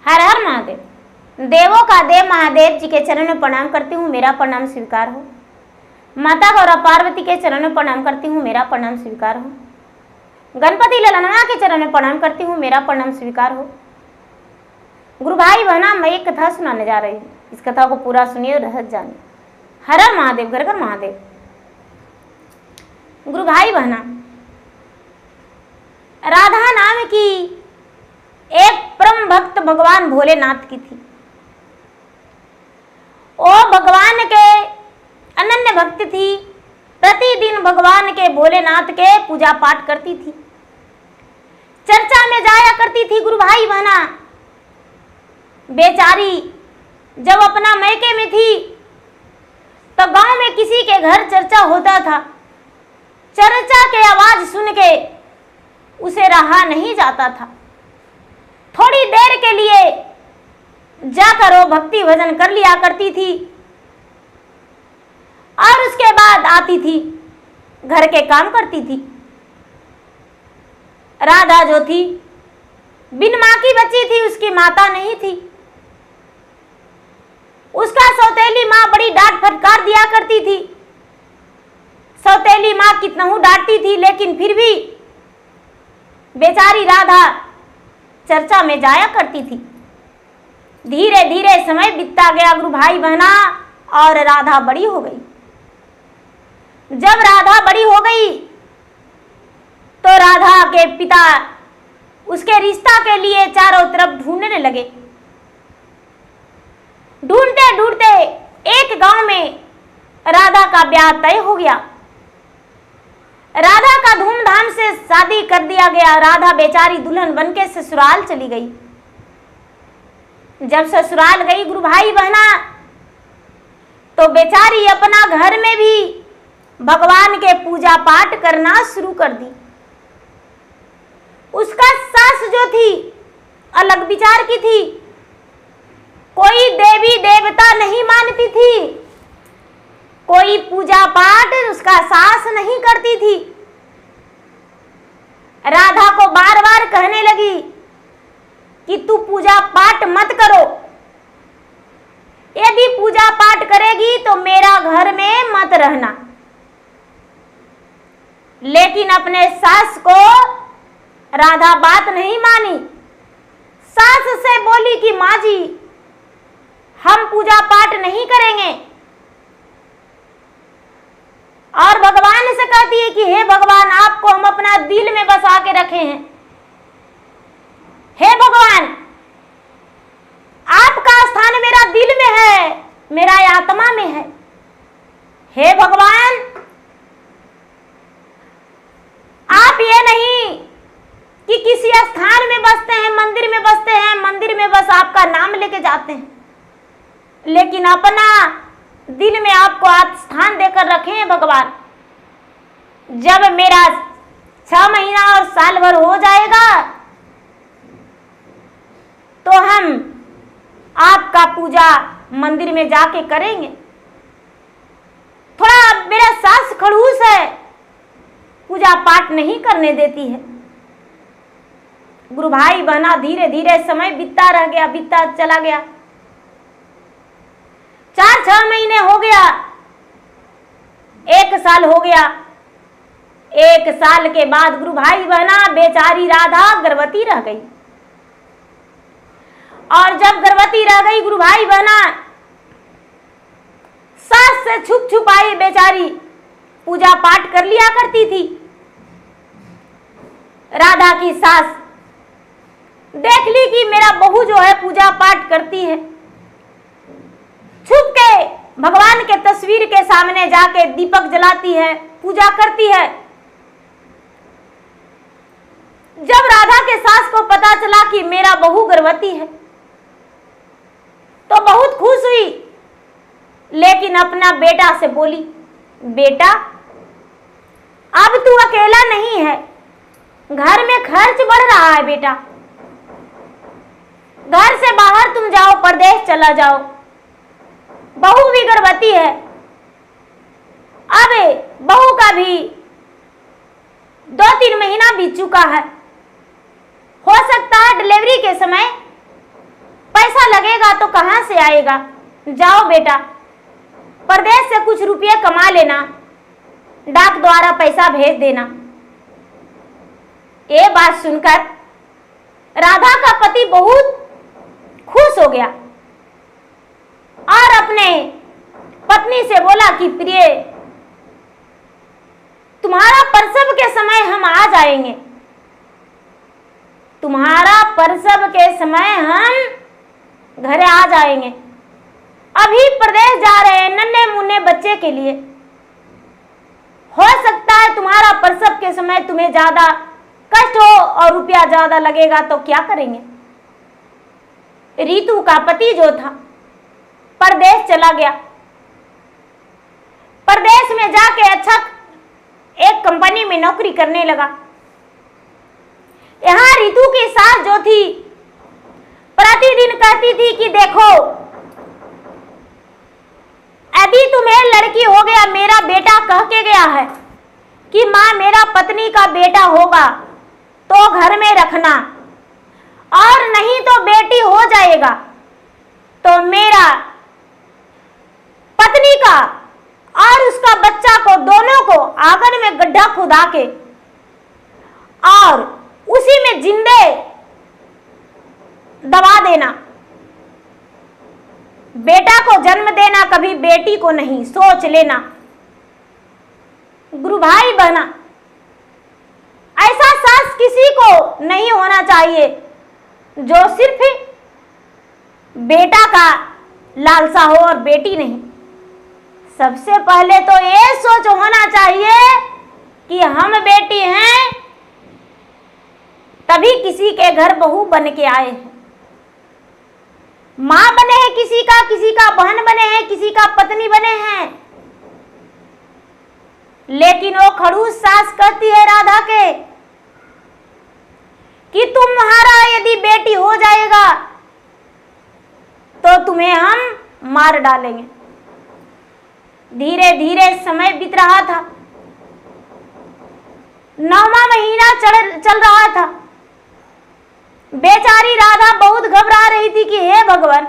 हर हर महादेव। देवों का देव महादेव जी के चरण में प्रणाम करती हूँ, मेरा प्रणाम स्वीकार हो। माता गौरा पार्वती के चरण में प्रणाम करती हूँ, मेरा प्रणाम स्वीकार हो। गणपति ललना के चरण में प्रणाम करती हूँ, मेरा प्रणाम स्वीकार हो। गुरु भाई बहना, मैं एक कथा सुनाने जा रही हूँ, इस कथा को पूरा सुनिए, रहस्य जानिए। हर हर महादेव, घर घर महादेव। गुरु भाई बहना, राधा नाम की एक परम भक्त भगवान भोलेनाथ की थी। वो भगवान के अनन्य भक्त थी, प्रतिदिन भगवान के भोलेनाथ के पूजा पाठ करती थी, चर्चा में जाया करती थी। गुरु भाई बहना, बेचारी जब अपना मैके में थी तो गांव में किसी के घर चर्चा होता था। चर्चा के आवाज सुन के उसे रहा नहीं जाता था। थोड़ी देर के लिए जाकर वो भक्ति भजन कर लिया करती थी और उसके बाद आती थी, घर के काम करती थी। राधा जो थी बिन मां की बच्ची थी, उसकी माता नहीं थी। उसका सौतेली मां बड़ी डांट फटकार दिया करती थी। सौतेली मां कितनहू डांटती थी, लेकिन फिर भी बेचारी राधा चर्चा में जाया करती थी। धीरे धीरे समय बीतता गया गुरु भाई बहना, और राधा बड़ी हो गई। जब राधा बड़ी हो गई तो राधा के पिता उसके रिश्ता के लिए चारों तरफ ढूंढने लगे। ढूंढते ढूंढते एक गांव में राधा का ब्याह तय हो गया। राधा का धूमधाम से शादी कर दिया गया। राधा बेचारी दुल्हन बनके ससुराल चली गई। जब ससुराल गई गुरु भाई बहना, तो बेचारी अपना घर में भी भगवान के पूजा पाठ करना शुरू कर दी। उसका सास जो थी अलग विचार की थी, कोई देवी देवता नहीं मानती थी, कोई पूजा पाठ उसका सास नहीं करती थी। राधा को बार बार कहने लगी कि तू पूजा पाठ मत करो, यदि पूजा पाठ करेगी तो मेरा घर में मत रहना। लेकिन अपने सास को राधा बात नहीं मानी। सास से बोली कि माँ जी, हम पूजा पाठ नहीं करेंगे। और भगवान से कहती है कि हे भगवान, आपको हम अपना दिल में बसा के रखे हैं। हे भगवान, आपका स्थान मेरा दिल में है, मेरा आत्मा में है। हे भगवान, आप ये नहीं कि किसी स्थान में बसते हैं, मंदिर में बसते हैं, मंदिर में बस आपका नाम लेके जाते हैं, लेकिन अपना दिल में आपको आप स्थान देकर रखे हैं भगवान। जब मेरा 6 महीना और साल भर हो जाएगा तो हम आपका पूजा मंदिर में जाके करेंगे। थोड़ा मेरा सास खड़ूस है, पूजा पाठ नहीं करने देती है। गुरु भाई बहना, धीरे धीरे समय बीतता रह गया, बीतता चला गया। 4-6 महीने हो गया, 1 साल हो गया। 1 साल के बाद गुरु भाई बहना, बेचारी राधा गर्भवती रह गई। और जब गर्भवती रह गई गुरु भाई बहना, सास से छुप छुप आई बेचारी, पूजा पाठ कर लिया करती थी। राधा की सास देख ली कि मेरा बहू जो है पूजा पाठ करती है, छुप के भगवान के तस्वीर के सामने जाके दीपक जलाती है, पूजा करती है। जब राधा के सास को पता चला कि मेरा बहू गर्भवती है तो बहुत खुश हुई, लेकिन अपना बेटा से बोली, बेटा अब तू अकेला नहीं है, घर में खर्च बढ़ रहा है बेटा, घर से बाहर तुम जाओ, परदेश चला जाओ। बहू भी गर्भवती है, अब बहू का भी 2-3 महीना बीत चुका है। हो सकता है डिलीवरी के समय कमाएगा तो कहाँ से आएगा? जाओ बेटा, परदेश से कुछ रुपये कमा लेना, डाक द्वारा पैसा भेज देना। ये बात सुनकर राधा का पति बहुत खुश हो गया और अपने पत्नी से बोला कि प्रिय, तुम्हारा प्रसव के समय हम आ जाएंगे, तुम्हारा प्रसव के समय हम घर आ जाएंगे। अभी प्रदेश जा रहे हैं नन्हे मुन्ने बच्चे के लिए, हो सकता है तुम्हारा प्रसव के समय तुम्हें ज्यादा कष्ट हो और रुपया ज्यादा लगेगा, तो क्या करेंगे? रीतु का पति जो था परदेश चला गया। परदेश में जाके अच्छा एक कंपनी में नौकरी करने लगा। यहाँ रीतु की सास जो थी प्रतिदिन कहती थी कि देखो, यदि तुम्हें लड़की हो गया, मेरा बेटा कह के गया है कि माँ मेरा पत्नी का बेटा होगा तो घर में रखना, और नहीं तो बेटी हो जाएगा तो मेरा पत्नी का और उसका बच्चा को दोनों को आंगन में गड्ढा खुदा के और उसी में जिंदे दबा देना, बेटा को जन्म देना, कभी बेटी को नहीं, सोच लेना। गुरु भाई बहना, ऐसा सास किसी को नहीं होना चाहिए जो सिर्फ बेटा का लालसा हो और बेटी नहीं। सबसे पहले तो ये सोच होना चाहिए कि हम बेटी हैं तभी किसी के घर बहू बन के आए हैं। मां बने हैं किसी का बहन बने हैं, किसी का पत्नी बने हैं, लेकिन वो खड़ूस सास कहती है राधा के कि तुम्हारा यदि बेटी हो जाएगा तो तुम्हें हम मार डालेंगे। धीरे धीरे समय बीत रहा था, 9वां महीना चल रहा था। बेचारी राधा बहुत घबरा रही थी कि हे भगवान,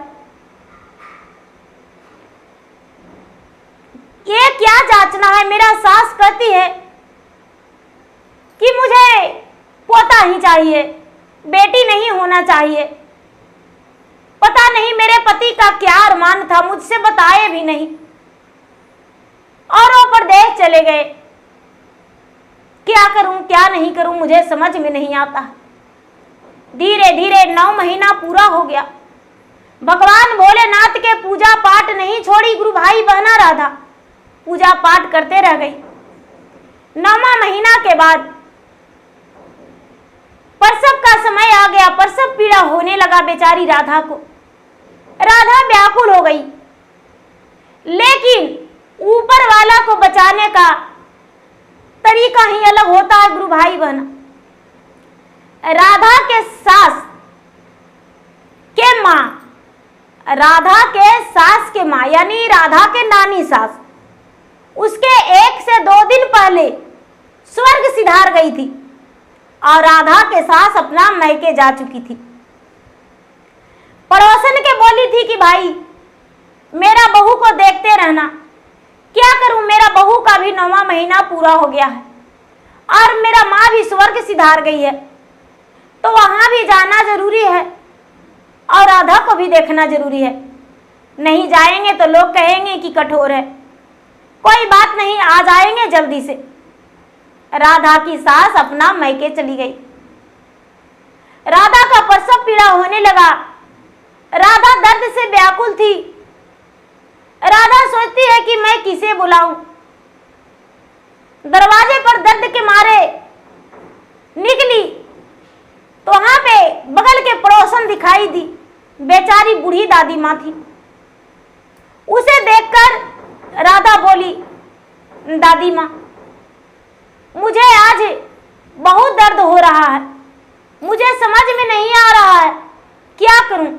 ये क्या जांचना है? मेरा सास कहती है कि मुझे पोता ही चाहिए, बेटी नहीं होना चाहिए। पता नहीं मेरे पति का क्या अरमान था, मुझसे बताए भी नहीं, और वो परदेश चले गए। क्या करूं क्या नहीं करूं मुझे समझ में नहीं आता। धीरे धीरे 9 महीना पूरा हो गया। भगवान भोलेनाथ के पूजा पाठ नहीं छोड़ी गुरु भाई बहना राधा, पूजा पाठ करते रह गई। 9वां महीना के बाद प्रसव का समय आ गया। प्रसव पीड़ा होने लगा बेचारी राधा को। राधा व्याकुल हो गई, लेकिन ऊपर वाला को बचाने का तरीका ही अलग होता है गुरु भाई बहना। राधा के सास के मां, राधा के सास के मां यानी राधा के नानी सास, उसके 1 से 2 दिन पहले स्वर्ग सिधार गई थी और राधा के सास अपना मैके जा चुकी थी। पड़ोसन के बोली थी कि भाई मेरा बहू को देखते रहना। क्या करूं, मेरा बहू का भी 9वां महीना पूरा हो गया है और मेरा माँ भी स्वर्ग सिधार गई है, तो वहां भी जाना जरूरी है और राधा को भी देखना जरूरी है। नहीं जाएंगे तो लोग कहेंगे कि कठोर है। कोई बात नहीं, आ जाएंगे जल्दी से। राधा की सास अपना मैके चली गई। राधा का प्रसव पीड़ा होने लगा। राधा दर्द से व्याकुल थी। राधा सोचती है कि मैं किसे बुलाऊं। दरवाजे पर दर्द के मारे निकली तो वहां पे बगल के पड़ोसन दिखाई दी। बेचारी बूढ़ी दादी माँ थी। उसे देखकर राधा बोली, दादी माँ मुझे आज बहुत दर्द हो रहा है, मुझे समझ में नहीं आ रहा है क्या करूं,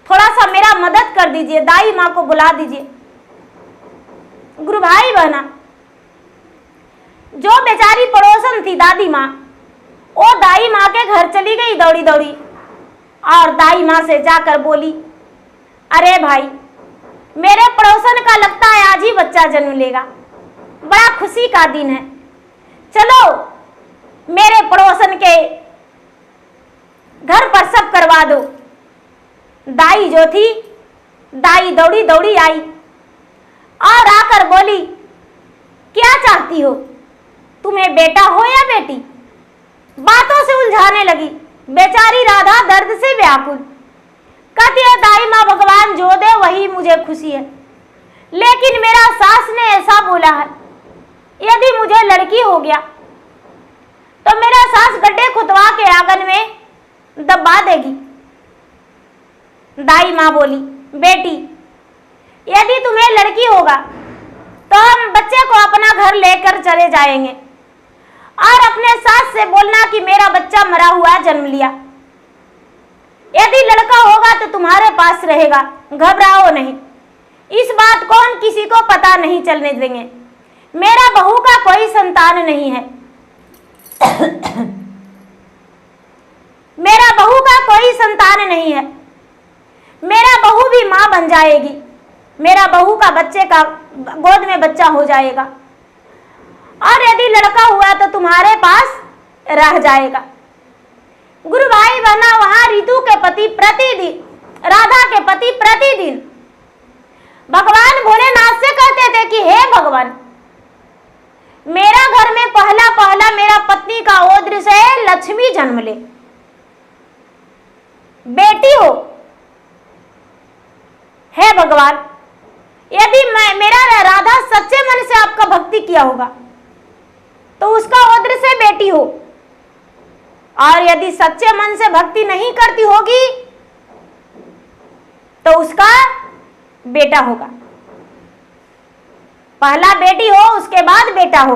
थोड़ा सा मेरा मदद कर दीजिए, दाई माँ को बुला दीजिए। गुरु भाई बहना, जो बेचारी पड़ोसन थी दादी माँ, वो दाई माँ के घर चली गई दौड़ी दौड़ी और दाई माँ से जाकर बोली अरे भाई, मेरे पड़ोसन का लगता है आज ही बच्चा जन्म लेगा, बड़ा खुशी का दिन है। चलो मेरे पड़ोसन के घर पर सब करवा दो। दाई जो थी, दाई दौड़ी दौड़ी आई और आकर बोली, क्या चाहती हो, तुम्हें बेटा हो या बेटी? बातों से उलझाने लगी। बेचारी राधा दर्द से व्याकुल कहती है, दाई माँ भगवान जो दे वही मुझे खुशी है, लेकिन मेरा सास ने ऐसा बोला है, यदि मुझे लड़की हो गया तो मेरा सास गड्ढे खुदवा के आंगन में दबा देगी। दाई माँ बोली, बेटी यदि तुम्हें लड़की होगा तो हम बच्चे को अपना घर लेकर चले जाएंगे और अपने सास से बोलना कि मेरा बच्चा मरा हुआ जन्म लिया। यदि लड़का होगा तो तुम्हारे पास रहेगा, घबराओ नहीं। इस बात को हम किसी को पता नहीं चलने देंगे। मेरा बहू का कोई संतान नहीं है मेरा बहू का कोई संतान नहीं है। मेरा बहू भी मां बन जाएगी, मेरा बहू का बच्चे का गोद में बच्चा हो जाएगा और यदि लड़का हुआ तो तुम्हारे पास रह जाएगा। गुरु भाई बहना, वहां रितु के पति प्रतिदिन, राधा के पति प्रतिदिन भगवान भोलेनाथ से कहते थे कि हे भगवान, मेरा घर में पहला पहला मेरा पत्नी का ओद्र से लक्ष्मी जन्म ले, बेटी हो। हे भगवान, यदि मेरा राधा सच्चे मन से आपका भक्ति किया होगा तो उसका ओद्र से बेटी हो, और यदि सच्चे मन से भक्ति नहीं करती होगी तो उसका बेटा होगा। पहला बेटी हो, उसके बाद बेटा हो।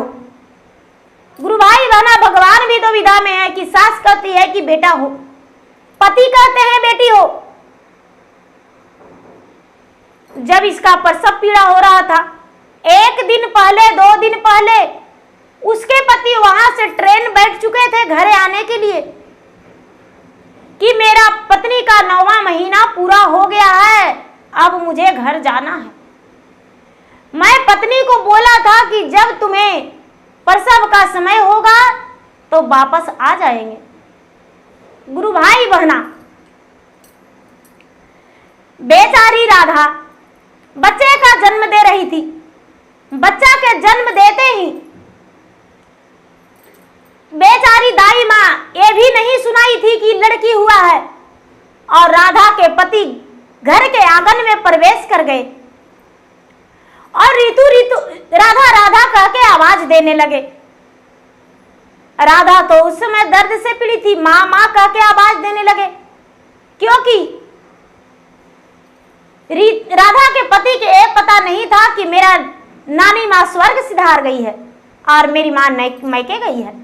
गुरु भाई बहना, भगवान भी तो विधा में है कि सास कहती है कि बेटा हो, पति कहते हैं बेटी हो। जब इसका प्रसव पीड़ा हो रहा था, एक दिन पहले, 2 दिन पहले उसके पति वहां से ट्रेन बैठ चुके थे घर आने के लिए कि मेरा पत्नी का 9वां महीना पूरा हो गया है, अब मुझे घर जाना है। मैं पत्नी को बोला था कि जब तुम्हें प्रसव का समय होगा तो वापस आ जाएंगे। गुरु भाई बहना, बेचारी राधा बच्चे का जन्म दे रही थी। बच्चा के जन्म देते ही बेचारी दाई माँ ये भी नहीं सुनाई थी कि लड़की हुआ है, और राधा के पति घर के आंगन में प्रवेश कर गए और रितु रितु राधा राधा कह के आवाज देने लगे। राधा तो उस समय दर्द से पीड़ित थी, माँ माँ कह के आवाज देने लगे, क्योंकि राधा के पति के ये पता नहीं था कि मेरा नानी माँ स्वर्ग सिधार गई है और मेरी माँ मैके गई है।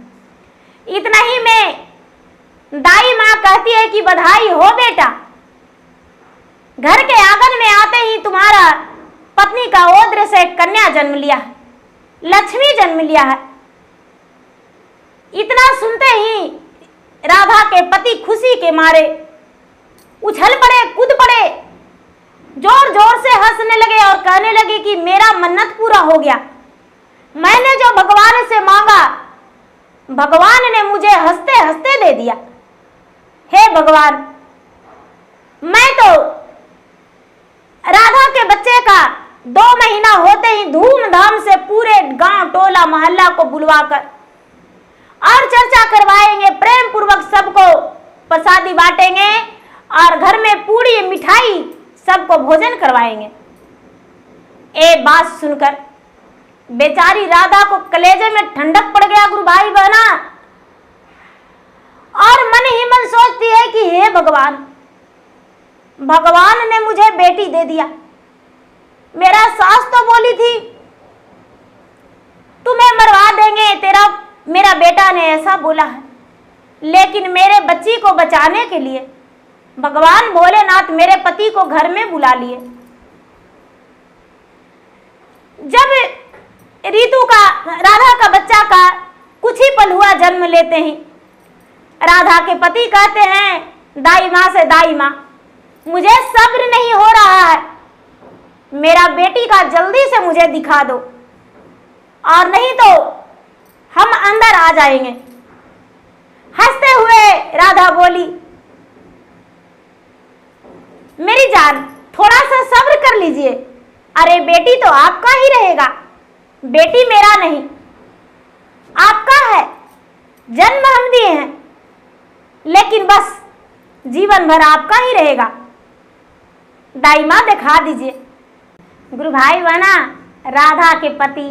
इतना ही में दाई माँ कहती है कि बधाई हो बेटा, घर के आंगन में आते ही तुम्हारा पत्नी का ओद्र से कन्या जन्म लिया है, लक्ष्मी जन्म लिया है। इतना सुनते ही राधा के पति खुशी के मारे उछल पड़े, कूद पड़े, जोर जोर से हंसने लगे और कहने लगे कि मेरा मन्नत पूरा हो गया। मैंने जो भगवान से मांगा, भगवान ने मुझे हंसते हंसते दे दिया। हे भगवान, मैं तो राधा के बच्चे का 2 महीना होते ही धूमधाम से पूरे गांव टोला मोहल्ला को बुलवाकर और चर्चा करवाएंगे, प्रेम पूर्वक सबको प्रसादी बांटेंगे और घर में पूरी मिठाई सबको भोजन करवाएंगे। ये बात सुनकर बेचारी राधा को कलेजे में ठंडक पड़ गया गुरु भाई बहना, और मन ही मन सोचती है कि हे भगवान, भगवान ने मुझे बेटी दे दिया। मेरा सास तो बोली थी तुम्हें मरवा देंगे, मेरा बेटा ने ऐसा बोला है, लेकिन मेरे बच्ची को बचाने के लिए भगवान भोलेनाथ मेरे पति को घर में बुला लिए। जब रितु का, राधा का बच्चा का कुछ ही पल हुआ जन्म लेते ही राधा के पति कहते हैं दाई माँ से, दाई माँ मुझे सब्र नहीं हो रहा है, मेरा बेटी का जल्दी से मुझे दिखा दो, और नहीं तो हम अंदर आ जाएंगे। हंसते हुए राधा बोली, मेरी जान थोड़ा सा सब्र कर लीजिए। अरे बेटी तो आपका ही रहेगा, बेटी मेरा नहीं, आपका है। जन्म हम दिए हैं, लेकिन बस जीवन भर आपका ही रहेगा। दाई माँ दिखा दीजिए। गुरु भाई बहना, राधा के पति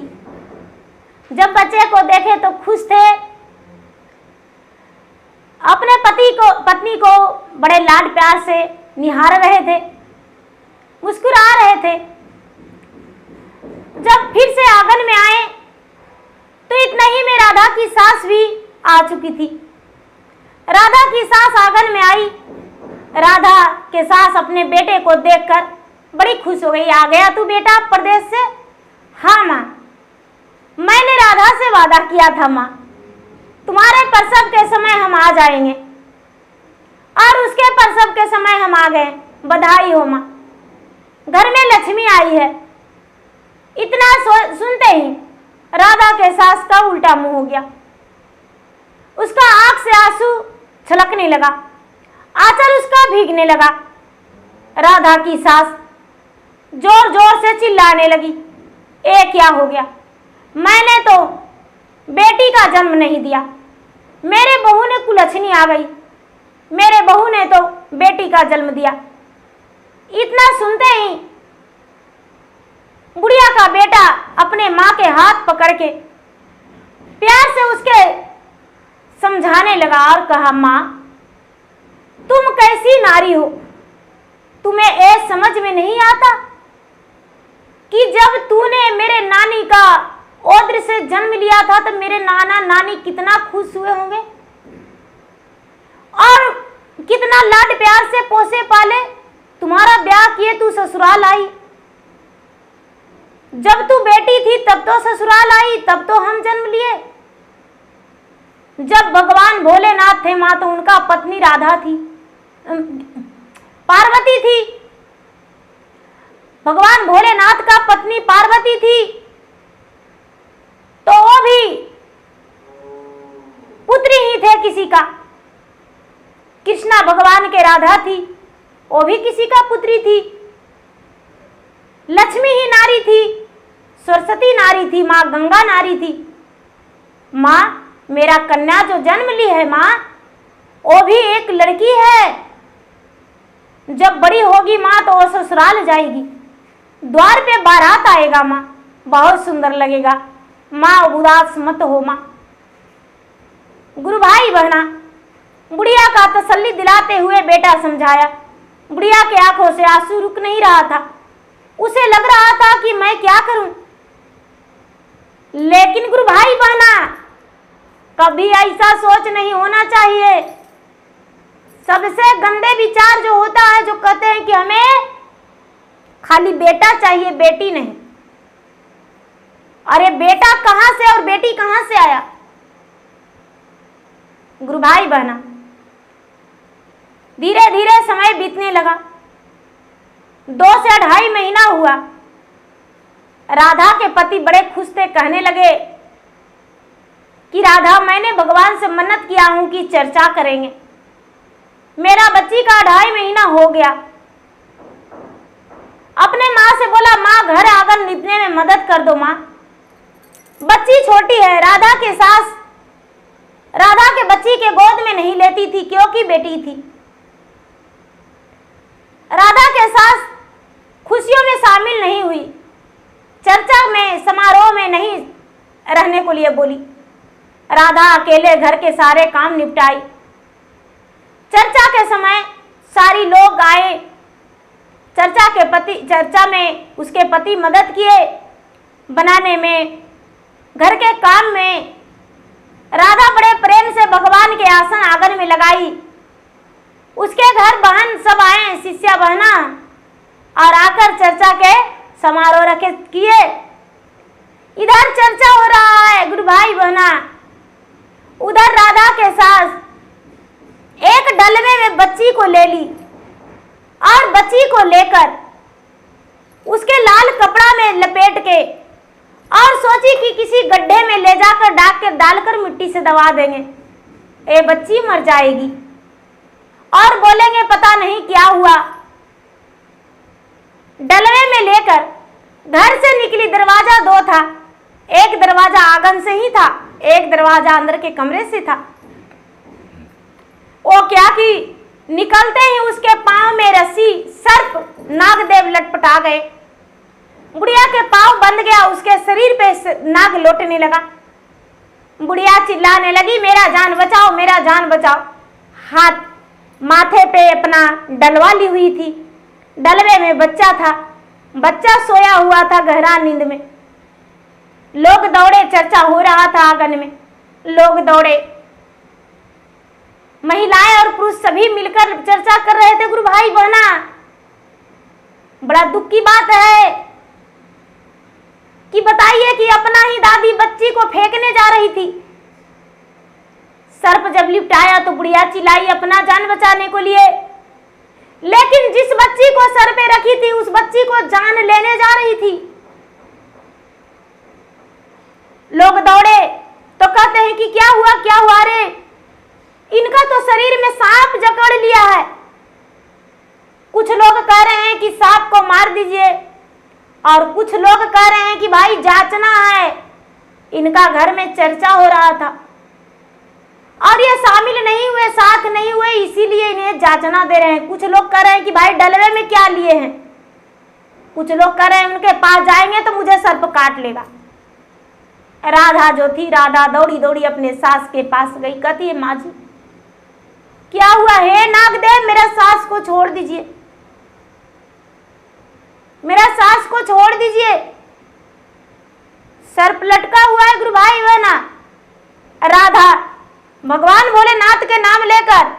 जब बच्चे को देखे तो खुश थे। अपने पत्नी को बड़े लाड प्यार से निहार रहे थे, मुस्कुरा रहे थे। जब फिर से आंगन में आए तो इतना ही में राधा की सास भी आ चुकी थी। राधा की सास आंगन में आई। राधा के सास अपने बेटे को देखकर बड़ी खुश हो गई। आ गया तू बेटा प्रदेश से? हाँ माँ, मैंने राधा से वादा किया था माँ, तुम्हारे प्रसव के समय हम आ जाएंगे, और उसके प्रसव के समय हम आ गए। बधाई हो माँ, घर में लक्ष्मी आई है। इतना सुनते ही राधा के सास का उल्टा मुंह हो गया। उसका आंख से आंसू छलकने लगा, आंचल उसका भीगने लगा। राधा की सास जोर जोर से चिल्लाने लगी, ए क्या हो गया? मैंने तो बेटी का जन्म नहीं दिया, मेरे बहू ने कुलच्छनी आ गई, मेरे बहू ने तो बेटी का जन्म दिया। इतना सुनते ही बुढ़िया का बेटा अपने माँ के हाथ पकड़ के प्यार से उसके समझाने लगा और कहा, माँ तुम कैसी नारी हो, तुम्हें ये समझ में नहीं आता कि जब तूने मेरे नानी का औद्र से जन्म लिया था तो मेरे नाना नानी कितना खुश हुए होंगे और कितना लाड प्यार से पोसे पाले। तुम्हारा ब्याह किए तू ससुराल आई, जब तू बेटी थी तब तो ससुराल आई, तब तो हम जन्म लिए। जब भगवान भोलेनाथ थे मां तो उनका पत्नी राधा थी, पार्वती थी। भगवान भोलेनाथ का पत्नी पार्वती थी, तो वो भी पुत्री ही थे किसी का। कृष्णा भगवान के राधा थी, वो भी किसी का पुत्री थी। लक्ष्मी ही नारी थी, सरस्वती नारी थी, माँ गंगा नारी थी। माँ मेरा कन्या जो जन्म ली है माँ, वो भी एक लड़की है। जब बड़ी होगी माँ तो वो ससुराल जाएगी, द्वार पे बारात आएगा माँ, बहुत सुंदर लगेगा। माँ उदास मत हो माँ। गुरु भाई बहना, बुढ़िया का तसल्ली दिलाते हुए बेटा समझाया। बुढ़िया के आंखों से आंसू रुक नहीं रहा था, उसे लग रहा था कि मैं क्या करूं। लेकिन गुरु भाई बहना, कभी ऐसा सोच नहीं होना चाहिए। सबसे गंदे विचार जो होता है, जो कहते हैं कि हमें खाली बेटा चाहिए, बेटी नहीं। अरे बेटा कहां से और बेटी कहां से आया? गुरु भाई बहना, धीरे धीरे समय बीतने लगा। 2 से 2.5 महीना हुआ। राधा के पति बड़े खुश थे, कहने लगे कि राधा मैंने भगवान से मन्नत किया हूं कि चर्चा करेंगे। मेरा बच्ची का 2.5 महीना हो गया। अपने माँ से बोला, माँ घर आंगन लिपने में मदद कर दो माँ, बच्ची छोटी है। राधा के सास राधा के बच्ची के गोद में नहीं लेती थी क्योंकि बेटी थी। राधा के सास खुशियों में शामिल नहीं हुई, चर्चा में समारोह में नहीं रहने को लिए बोली। राधा अकेले घर के सारे काम निपटाई। चर्चा के समय सारी लोग आए। चर्चा में उसके पति मदद किए बनाने में, घर के काम में। राधा बड़े प्रेम से भगवान के आसन आंगन में लगाई। उसके घर बहन सब आए, शिष्या बहना, और आकर चर्चा के समारोह रखे किए। इधर चर्चा हो रहा है गुरु भाई बहना, उधर राधा के सास एक डलवे में बच्ची को ले ली और बच्ची को लेकर उसके लाल कपड़ा में लपेट के और सोची कि किसी गड्ढे में ले जाकर डालकर मिट्टी से दबा देंगे, ये बच्ची मर जाएगी। और बोलेंगे पता नहीं क्या हुआ। डलवे में लेकर घर से निकली, दरवाजा 2 था, एक दरवाजा आंगन से ही था, एक दरवाजा अंदर के कमरे से था। वो क्या कि निकलते ही उसके पांव में रस्सी, सर्प नागदेव लटपटा गए। बुढ़िया के पांव बंध गया, उसके शरीर पे नाग लौटने लगा। बुढ़िया चिल्लाने लगी, मेरा जान बचाओ, मेरा जान बचाओ। हाथ माथे पे अपना डलवा ली हुई थी। डलवे में बच्चा था, बच्चा सोया हुआ था गहरा नींद में। लोग दौड़े, चर्चा हो रहा था आंगन में, लोग दौड़े, महिलाएं और पुरुष सभी मिलकर चर्चा कर रहे थे। गुरु भाई बहना, बड़ा दुख की बात है कि बताइए कि अपना ही दादी बच्ची को फेंकने जा रही थी। सर्प जब लिपटाया तो बुढ़िया चिल्लाई अपना जान बचाने को लिए, लेकिन जिस बच्ची को सर पे रखी थी उस बच्ची को जान लेने जा रही थी। लोग दौड़े तो कहते हैं कि क्या हुआ, क्या हुआ रे, इनका तो शरीर में सांप जकड़ लिया है। कुछ लोग कह रहे हैं कि सांप को मार दीजिए और कुछ लोग कह रहे हैं कि भाई जांचना है। इनका घर में चर्चा हो रहा था और ये शामिल नहीं हुए, साथ नहीं हुए, इसीलिए इन्हें जांचना दे रहे हैं। कुछ लोग कह रहे हैं कि भाई डलवे में क्या लिए हैं। कुछ लोग कह रहे हैं उनके पास जाएंगे तो मुझे सर्प काट लेगा। राधा जो थी, राधा दौड़ी दौड़ी अपने सास के पास गई। कहती है माँ जी क्या हुआ है, नागदेव मेरा सास को छोड़ दीजिए, मेरा सास को छोड़ दीजिए, सर्प लटका हुआ है। गुरु भाई बहना, राधा भगवान भोलेनाथ के नाम लेकर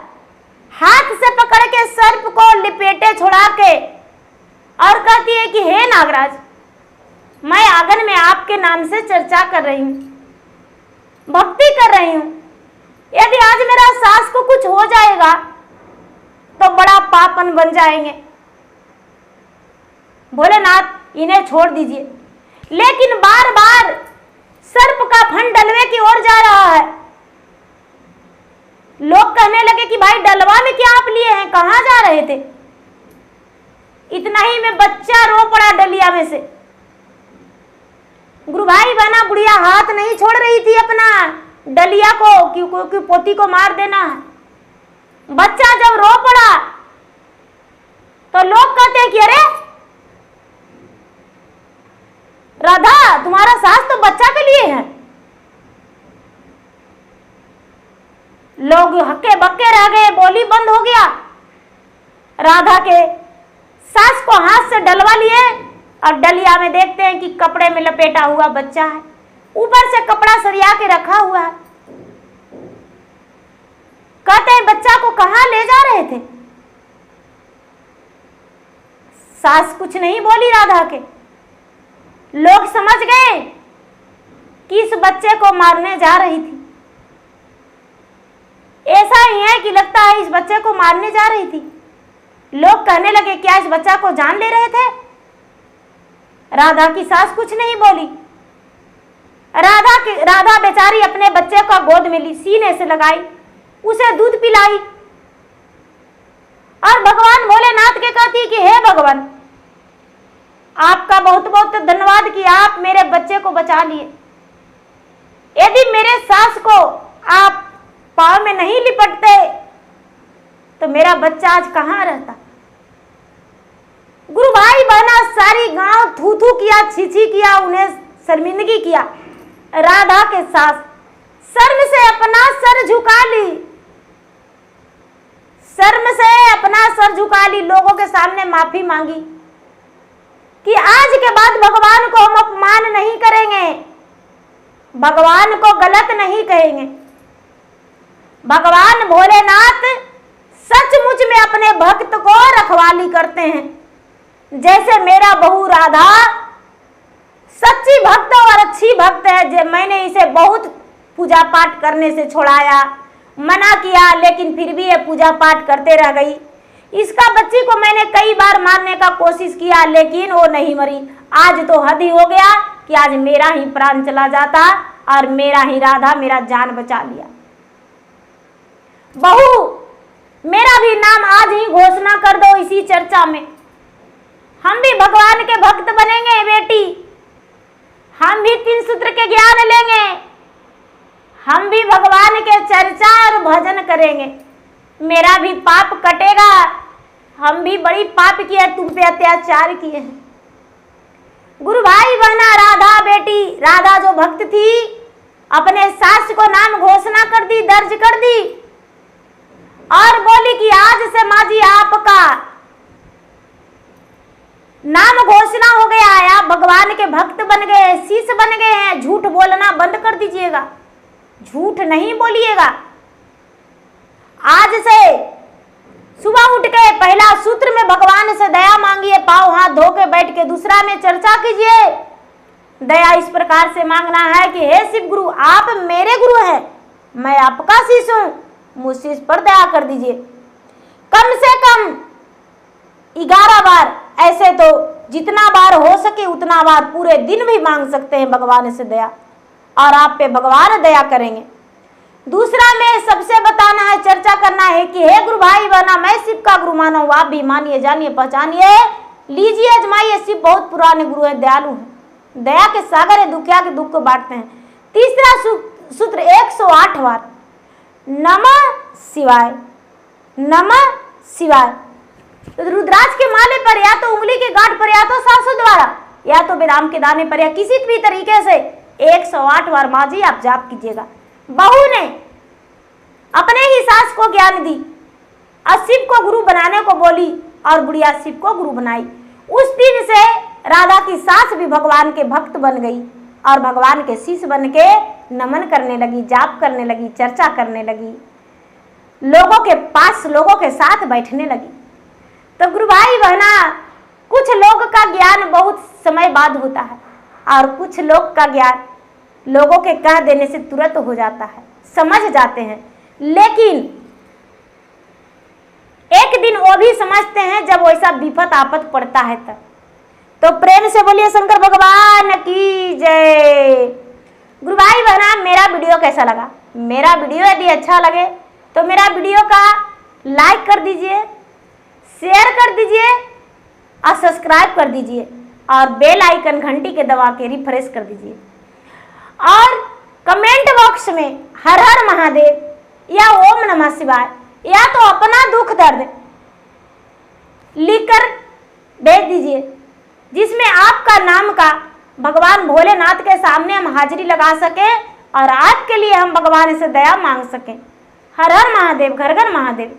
हाथ से पकड़ के सर्प को लिपेटे छुड़ा के और कहती है कि हे नागराज, मैं आंगन में आपके नाम से चर्चा कर रही हूं, भक्ति कर रही हूं। यदि आज मेरा सास को कुछ हो जाएगा तो बड़ा पापन बन जाएंगे। भोलेनाथ इन्हें छोड़ दीजिए। लेकिन बार बार सर्प का फन डलवे की ओर जा रहा है। लोग कहने लगे कि भाई डलवा में क्या आप लिए हैं, कहां जा रहे थे। इतना ही में बच्चा रो पड़ा डलिया में से। गुरु भाई बहना, बुढ़िया हाथ नहीं छोड़ रही थी अपना डलिया को कि पोती को मार देना है। बच्चा जब रो पड़ा तो लोग कहते हैं कि अरे राधा, तुम्हारा सास तो बच्चा के लिए है। लोग हक्के बक्के रह गए, बोली बंद हो गया। राधा के सास को हाथ से डलवा लिए और डलिया में देखते हैं कि कपड़े में लपेटा हुआ बच्चा है, ऊपर से कपड़ा सरिया के रखा हुआ है। कहते हैं बच्चा को कहां ले जा रहे थे। सास कुछ नहीं बोली राधा के। लोग समझ गए कि इस बच्चे को मारने जा रही थी। ऐसा ही है कि लगता है इस बच्चे को मारने जा रही थी। लोग कहने लगे क्या इस बच्चा को जान ले रहे थे। राधा की सास कुछ नहीं बोली। राधा बेचारी अपने बच्चे को गोद में ली, सीने से लगाई, उसे दूध पिलाई और भगवान भोलेनाथ के कहती कि हे भगवान, आपका बहुत बहुत धन्यवाद कि आप मेरे बच्चे को बचा लिए। यदि मेरे सास को आप पांव में नहीं लिपटते तो मेरा बच्चा आज कहां रहता। गुरु भाई बहना, सारी गांव थू थू किया, छी किया, उन्हें शर्मिंदगी किया। राधा के सास शर्म से अपना सर झुका ली, शर्म से अपना सर झुका ली, लोगों के सामने माफी मांगी कि आज के बाद भगवान को हम अपमान नहीं करेंगे, भगवान को गलत नहीं कहेंगे। भगवान भोलेनाथ सचमुच में अपने भक्त को रखवाली करते हैं। जैसे मेरा बहू राधा सच्ची भक्त और अच्छी भक्त है। मैंने इसे बहुत पूजा पाठ करने से छुड़ाया, मना किया, लेकिन फिर भी ये पूजा पाठ करते रह गई। इसका बच्ची को मैंने कई बार मारने का कोशिश किया लेकिन वो नहीं मरी। आज तो हद ही हो गया कि आज मेरा ही प्राण चला जाता और मेरा ही राधा मेरा जान बचा लिया। बहू, मेरा भी नाम आज ही घोषणा कर दो इसी चर्चा में। हम भी भगवान के भक्त बनेंगे बेटी, हम भी 3 सूत्र के ज्ञान लेंगे, हम भी भगवान के चर्चा और भजन करेंगे, मेरा भी पाप कटेगा। हम भी बड़ी पाप किए, तुम पे अत्याचार किए हैं। गुरु भाई बहना, राधा बेटी, राधा जो भक्त थी अपने सास को नाम घोषणा कर दी, दर्ज कर दी और बोली कि आज से माँ जी आपका नाम घोषणा हो गया है, आप भगवान के भक्त बन गए हैं, शिष्य बन गए हैं। झूठ बोलना बंद कर दीजिएगा, झूठ नहीं बोलिएगा। आज से सुबह उठ के पहला सूत्र में भगवान से दया मांगिए, पाँव हाथ धो के बैठ के दूसरा में चर्चा कीजिए। दया इस प्रकार से मांगना है कि हे शिव गुरु, आप मेरे गुरु हैं, मैं आपका शिष्य हूं, मुझसे इस पर दया कर दीजिए। कम से कम 11 बार, ऐसे तो जितना बार हो सके उतना बार पूरे दिन भी मांग सकते हैं भगवान से दया, और आप पे भगवान दया करेंगे। दूसरा में सबसे बताना है, चर्चा करना है कि हे गुरु भाई बहना, मैं शिव का गुरु माना हूं, आप भी मानिए, जानिए, पहचानिए, लीजिए, अजमाइए। शिव बहुत पुराने गुरु है, दयालु है, दया के सागर है, दुखिया के दुख को बांटते हैं। तीसरा सूत्र 108 बार नमः शिवाय, नमः शिवाय। तो रुद्राक्ष के माले पर या तो उंगली के गांठ पर या तो सांसों द्वारा या तो बादाम के दाने पर या किसी भी तरीके से 108 बार माँ जी आप जाप कीजिएगा। बहू ने अपने ही सास को ज्ञान दी और शिव को गुरु बनाने को बोली और बुढ़िया शिव को गुरु बनाई। उस दिन से राधा की सास भी भगवान के भक्त बन गई और भगवान के शिष्य बन के नमन करने लगी, जाप करने लगी, चर्चा करने लगी, लोगों के पास लोगों के साथ बैठने लगी। तो गुरु भाई बहना, कुछ लोग का ज्ञान बहुत समय बाद होता है और कुछ लोग का ज्ञान लोगों के कह देने से तुरंत हो जाता है, समझ जाते हैं। लेकिन एक दिन वो भी समझते हैं जब वैसा विपत आपत पड़ता है तब। तो प्रेम से बोलिए शंकर भगवान की जय। गुरु भाई बहना, मेरा वीडियो कैसा लगा? मेरा वीडियो यदि अच्छा लगे तो मेरा वीडियो का लाइक कर दीजिए, शेयर कर दीजिए और सब्सक्राइब कर दीजिए और बेल आइकन घंटी के दबा के रिफ्रेश कर दीजिए। और कमेंट बॉक्स में हर हर महादेव या ओम नमः शिवाय या तो अपना दुख दर्द लिखकर भेज दीजिए, जिसमें आपका नाम का भगवान भोलेनाथ के सामने हम हाजिरी लगा सके और आपके लिए हम भगवान से दया मांग सकें। हर हर महादेव, घर घर महादेव।